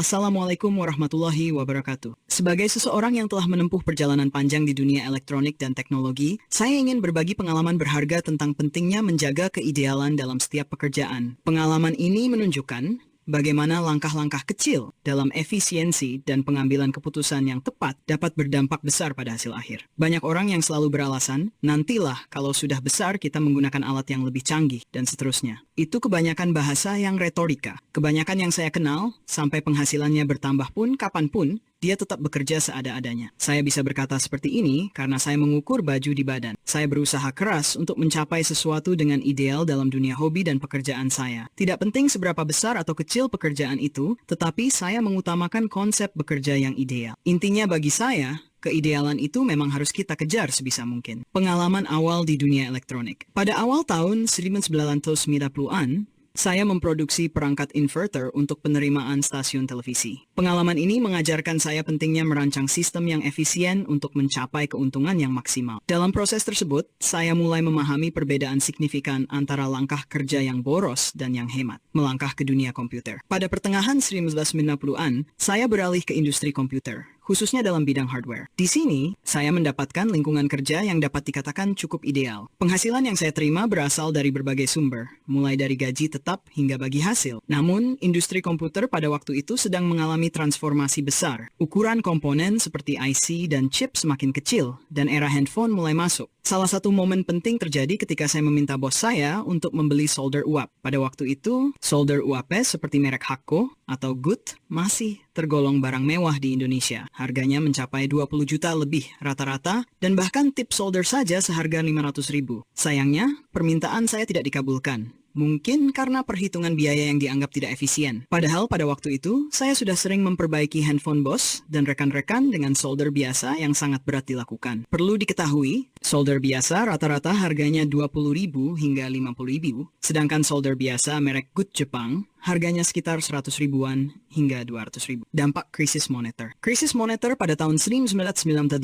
Assalamualaikum warahmatullahi wabarakatuh. Sebagai seseorang yang telah menempuh perjalanan panjang di dunia elektronik dan teknologi, saya ingin berbagi pengalaman berharga tentang pentingnya menjaga keidealan dalam setiap pekerjaan. Pengalaman ini menunjukkan bagaimana langkah-langkah kecil dalam efisiensi dan pengambilan keputusan yang tepat dapat berdampak besar pada hasil akhir. Banyak orang yang selalu beralasan, nantilah kalau sudah besar kita menggunakan alat yang lebih canggih, dan seterusnya. Itu kebanyakan bahasa yang retorika. Kebanyakan yang saya kenal, sampai penghasilannya bertambah pun kapanpun, dia tetap bekerja seada-adanya. Saya bisa berkata seperti ini karena saya mengukur baju di badan. Saya berusaha keras untuk mencapai sesuatu dengan ideal dalam dunia hobi dan pekerjaan saya. Tidak penting seberapa besar atau kecil pekerjaan itu, tetapi saya mengutamakan konsep bekerja yang ideal. Intinya bagi saya, keidealan itu memang harus kita kejar sebisa mungkin. Pengalaman awal di dunia elektronik. Pada awal tahun 1990-an, saya memproduksi perangkat inverter untuk penerimaan stasiun televisi. Pengalaman ini mengajarkan saya pentingnya merancang sistem yang efisien untuk mencapai keuntungan yang maksimal. Dalam proses tersebut, saya mulai memahami perbedaan signifikan antara langkah kerja yang boros dan yang hemat, melangkah ke dunia komputer. Pada pertengahan 1990-an, saya beralih ke industri komputer, khususnya dalam bidang hardware. Di sini, saya mendapatkan lingkungan kerja yang dapat dikatakan cukup ideal. Penghasilan yang saya terima berasal dari berbagai sumber, mulai dari gaji tetap hingga bagi hasil. Namun, industri komputer pada waktu itu sedang mengalami transformasi besar. Ukuran komponen seperti IC dan chip semakin kecil, dan era handphone mulai masuk. Salah satu momen penting terjadi ketika saya meminta bos saya untuk membeli solder uap. Pada waktu itu, solder UAP seperti merek Hakko atau Good masih tergolong barang mewah di Indonesia. Harganya mencapai 20 juta lebih rata-rata, dan bahkan tip solder saja seharga 500.000. Sayangnya, permintaan saya tidak dikabulkan. Mungkin karena perhitungan biaya yang dianggap tidak efisien. Padahal pada waktu itu, saya sudah sering memperbaiki handphone bos dan rekan-rekan dengan solder biasa yang sangat berat dilakukan. Perlu diketahui, solder biasa rata-rata harganya 20.000 hingga 50.000, sedangkan solder biasa merek Good Jepang harganya sekitar 100 ribuan hingga 200 ribu. Dampak krisis moneter. Krisis moneter pada tahun 1998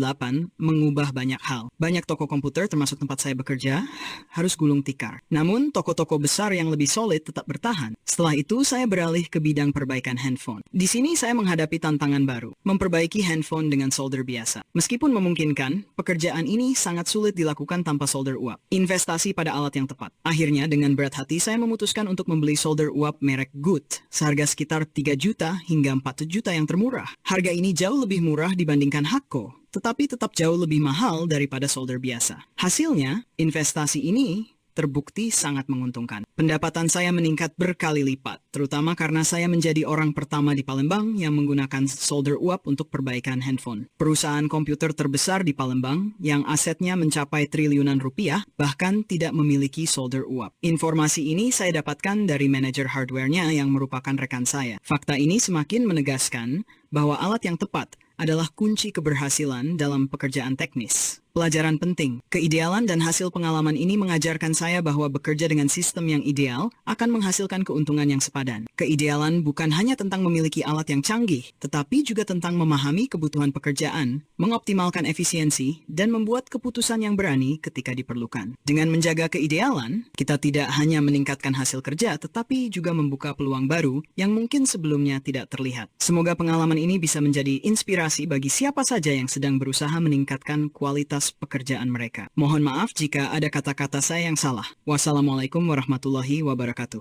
mengubah banyak hal. Banyak toko komputer termasuk tempat saya bekerja harus gulung tikar. Namun, toko-toko besar yang lebih solid tetap bertahan. Setelah itu, saya beralih ke bidang perbaikan handphone. Di sini saya menghadapi tantangan baru, memperbaiki handphone dengan solder biasa. Meskipun memungkinkan, pekerjaan ini sangat sulit dilakukan tanpa solder uap. Investasi pada alat yang tepat. Akhirnya, dengan berat hati, saya memutuskan untuk membeli solder uap merek Good, seharga sekitar 3 juta hingga 4 juta yang termurah. Harga ini jauh lebih murah dibandingkan Hakko, tetapi tetap jauh lebih mahal daripada solder biasa. Hasilnya, investasi ini terbukti sangat menguntungkan. Pendapatan saya meningkat berkali lipat, terutama karena saya menjadi orang pertama di Palembang yang menggunakan solder uap untuk perbaikan handphone. Perusahaan komputer terbesar di Palembang yang asetnya mencapai triliunan rupiah bahkan tidak memiliki solder uap. Informasi ini saya dapatkan dari manajer hardware-nya yang merupakan rekan saya. Fakta ini semakin menegaskan bahwa alat yang tepat adalah kunci keberhasilan dalam pekerjaan teknis. Pelajaran penting, keidealan dan hasil pengalaman ini mengajarkan saya bahwa bekerja dengan sistem yang ideal akan menghasilkan keuntungan yang sepadan. Keidealan bukan hanya tentang memiliki alat yang canggih, tetapi juga tentang memahami kebutuhan pekerjaan, mengoptimalkan efisiensi, dan membuat keputusan yang berani ketika diperlukan. Dengan menjaga keidealan, kita tidak hanya meningkatkan hasil kerja, tetapi juga membuka peluang baru yang mungkin sebelumnya tidak terlihat. Semoga pengalaman ini bisa menjadi inspirasi bagi siapa saja yang sedang berusaha meningkatkan kualitas pekerjaan mereka. Mohon maaf jika ada kata-kata saya yang salah. Wassalamualaikum warahmatullahi wabarakatuh.